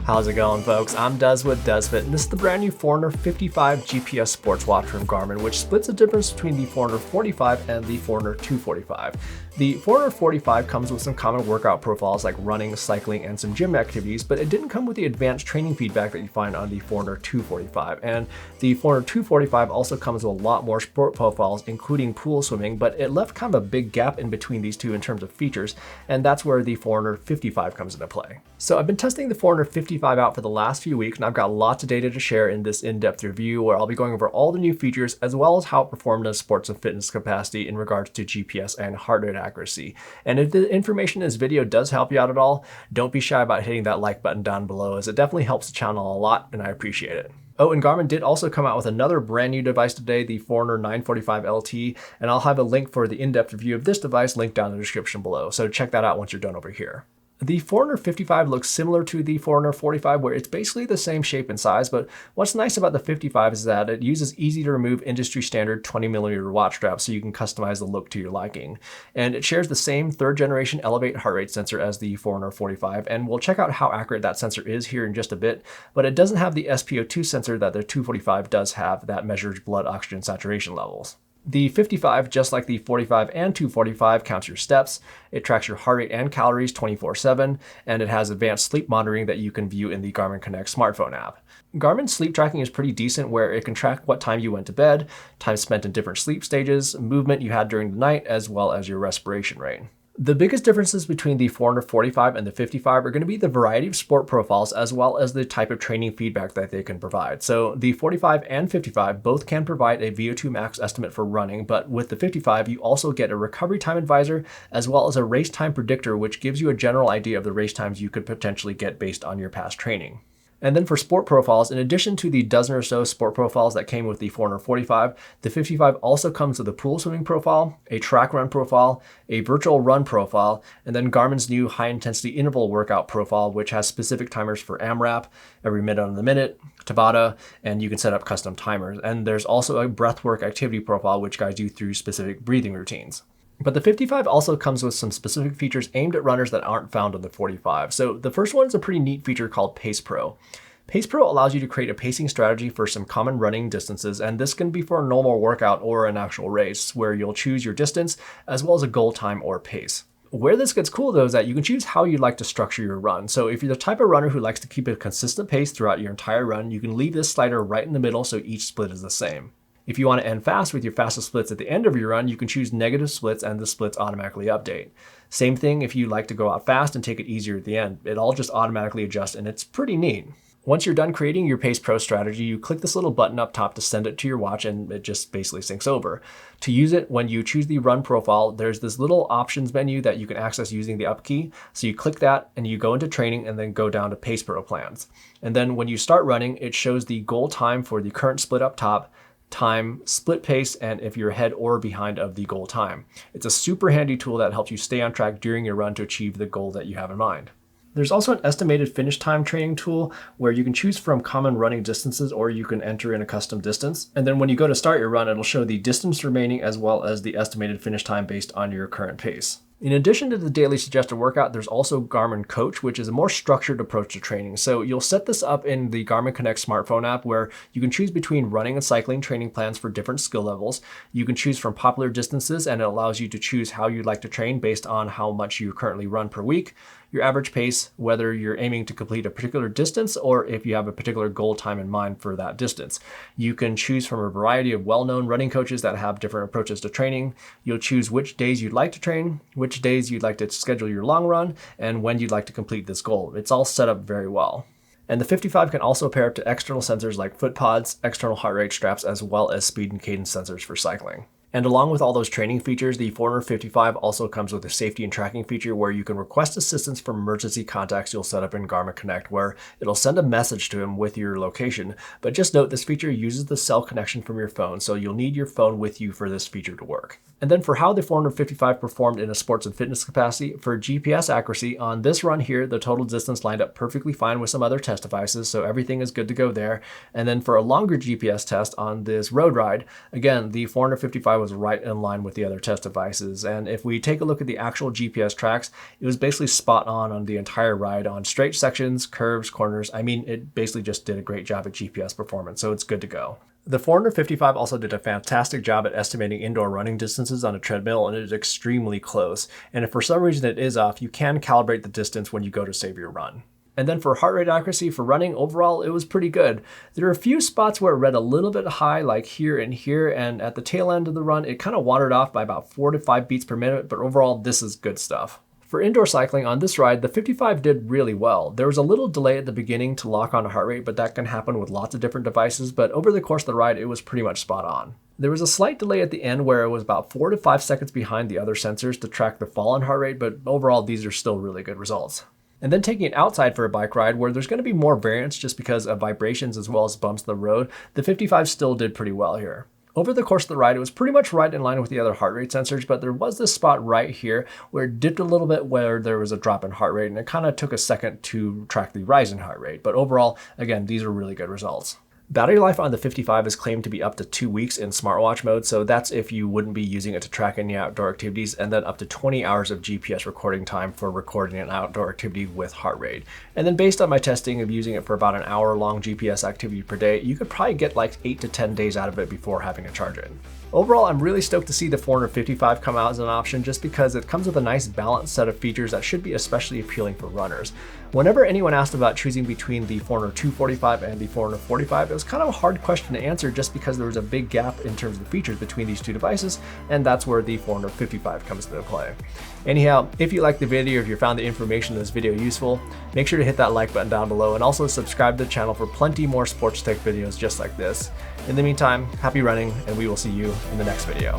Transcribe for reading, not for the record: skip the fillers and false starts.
How's it going, folks? I'm Des with DesFit, and this is the brand new Forerunner 55 GPS sports watch from Garmin, which splits the difference between the Forerunner 45 and the Forerunner 245. The Forerunner 45 comes with some common workout profiles like running, cycling, and some gym activities, but it didn't come with the advanced training feedback that you find on the Forerunner 245. And the Forerunner 245 also comes with a lot more sport profiles, including pool swimming, but it left kind of a big gap in between these two in terms of features, and that's where the Forerunner 55 comes into play. So I've been testing the Forerunner 55 out for the last few weeks, and I've got lots of data to share in this in-depth review where I'll be going over all the new features as well as how it performed in a sports and fitness capacity in regards to GPS and heart rate accuracy. And if the information in this video does help you out at all, don't be shy about hitting that like button down below, as it definitely helps the channel a lot and I appreciate it. Oh, and Garmin did also come out with another brand new device today, the Forerunner 945 LT, and I'll have a link for the in-depth review of this device linked down in the description below, so check that out once you're done over here. The Forerunner 55 looks similar to the Forerunner 45, where it's basically the same shape and size, but what's nice about the 55 is that it uses easy to remove industry standard 20mm watch straps so you can customize the look to your liking. And it shares the same third generation Elevate heart rate sensor as the Forerunner 45, and we'll check out how accurate that sensor is here in just a bit, but it doesn't have the SpO2 sensor that the 245 does have that measures blood oxygen saturation levels. The 55, just like the 45 and 245, counts your steps, it tracks your heart rate and calories 24/7, and it has advanced sleep monitoring that you can view in the Garmin Connect smartphone app. Garmin's sleep tracking is pretty decent, where it can track what time you went to bed, time spent in different sleep stages, movement you had during the night, as well as your respiration rate. The biggest differences between the Forerunner 45 and the 55 are going to be the variety of sport profiles as well as the type of training feedback that they can provide. So the 45 and 55 both can provide a VO2 max estimate for running, but with the 55 you also get a recovery time advisor as well as a race time predictor, which gives you a general idea of the race times you could potentially get based on your past training. And then for sport profiles, in addition to the dozen or so sport profiles that came with the Forerunner 45, the 55 also comes with a pool swimming profile, a track run profile, a virtual run profile, and then Garmin's new high intensity interval workout profile, which has specific timers for AMRAP, every minute on the minute, Tabata, and you can set up custom timers. And there's also a breathwork activity profile, which guides you through specific breathing routines. But the 55 also comes with some specific features aimed at runners that aren't found on the 45. So the first one is a pretty neat feature called Pace Pro. Pace Pro allows you to create a pacing strategy for some common running distances, and this can be for a normal workout or an actual race, where you'll choose your distance as well as a goal time or pace. Where this gets cool though is that you can choose how you'd like to structure your run. So if you're the type of runner who likes to keep a consistent pace throughout your entire run, you can leave this slider right in the middle so each split is the same. If you want to end fast with your fastest splits at the end of your run, you can choose negative splits and the splits automatically update. Same thing if you like to go out fast and take it easier at the end. It all just automatically adjusts, and it's pretty neat. Once you're done creating your Pace Pro strategy, you click this little button up top to send it to your watch, and it just basically syncs over. To use it, when you choose the run profile, there's this little options menu that you can access using the up key. So you click that and you go into training and then go down to Pace Pro plans. And then when you start running, it shows the goal time for the current split up top, time, split pace, and if you're ahead or behind of the goal time. It's a super handy tool that helps you stay on track during your run to achieve the goal that you have in mind. There's also an estimated finish time training tool where you can choose from common running distances, or you can enter in a custom distance. And then when you go to start your run, it'll show the distance remaining as well as the estimated finish time based on your current pace. In addition to the daily suggested workout, there's also Garmin Coach, which is a more structured approach to training. So you'll set this up in the Garmin Connect smartphone app, where you can choose between running and cycling training plans for different skill levels. You can choose from popular distances, and it allows you to choose how you'd like to train based on how much you currently run per week, your average pace, whether you're aiming to complete a particular distance or if you have a particular goal time in mind for that distance. You can choose from a variety of well-known running coaches that have different approaches to training. You'll choose which days you'd like to train, which days you'd like to schedule your long run, and when you'd like to complete this goal. It's all set up very well. And the 55 can also pair up to external sensors like foot pods, external heart rate straps, as well as speed and cadence sensors for cycling. And along with all those training features, the Forerunner 55 also comes with a safety and tracking feature where you can request assistance from emergency contacts you'll set up in Garmin Connect, where it'll send a message to him with your location. But just note, this feature uses the cell connection from your phone, so you'll need your phone with you for this feature to work. And then for how the Forerunner 55 performed in a sports and fitness capacity, for GPS accuracy, on this run here, the total distance lined up perfectly fine with some other test devices, so everything is good to go there. And then for a longer GPS test on this road ride, again, the Forerunner 55 was right in line with the other test devices. And if we take a look at the actual GPS tracks, it was basically spot on the entire ride on straight sections, curves, corners. I mean, it basically just did a great job at GPS performance, so it's good to go. The Forerunner 55 also did a fantastic job at estimating indoor running distances on a treadmill, and it is extremely close. And if for some reason it is off, you can calibrate the distance when you go to save your run. And then for heart rate accuracy for running, overall, it was pretty good. There are a few spots where it read a little bit high, like here and here, and at the tail end of the run, it kind of watered off by about 4 to 5 beats per minute, but overall, this is good stuff. For indoor cycling on this ride, the 55 did really well. There was a little delay at the beginning to lock on a heart rate, but that can happen with lots of different devices, but over the course of the ride, it was pretty much spot on. There was a slight delay at the end where it was about 4 to 5 seconds behind the other sensors to track the fall in heart rate, but overall, these are still really good results. And then taking it outside for a bike ride where there's going to be more variance just because of vibrations as well as bumps in the road, the 55 still did pretty well here. Over the course of the ride, it was pretty much right in line with the other heart rate sensors, but there was this spot right here where it dipped a little bit where there was a drop in heart rate, and it kind of took a second to track the rise in heart rate. But overall, again, these are really good results. Battery life on the 55 is claimed to be up to 2 weeks in smartwatch mode, so that's if you wouldn't be using it to track any outdoor activities, and then up to 20 hours of GPS recording time for recording an outdoor activity with heart rate. And then based on my testing of using it for about an hour-long GPS activity per day, you could probably get like 8 to 10 days out of it before having to charge it. Overall, I'm really stoked to see the Forerunner 55 come out as an option just because it comes with a nice balanced set of features that should be especially appealing for runners. Whenever anyone asked about choosing between the Forerunner 245 and the Forerunner 45, it was kind of a hard question to answer just because there was a big gap in terms of the features between these two devices, and that's where the Forerunner 55 comes into play. Anyhow, if you liked the video, if you found the information in this video useful, make sure to hit that like button down below and also subscribe to the channel for plenty more sports tech videos just like this. In the meantime, happy running, and we will see you in the next video.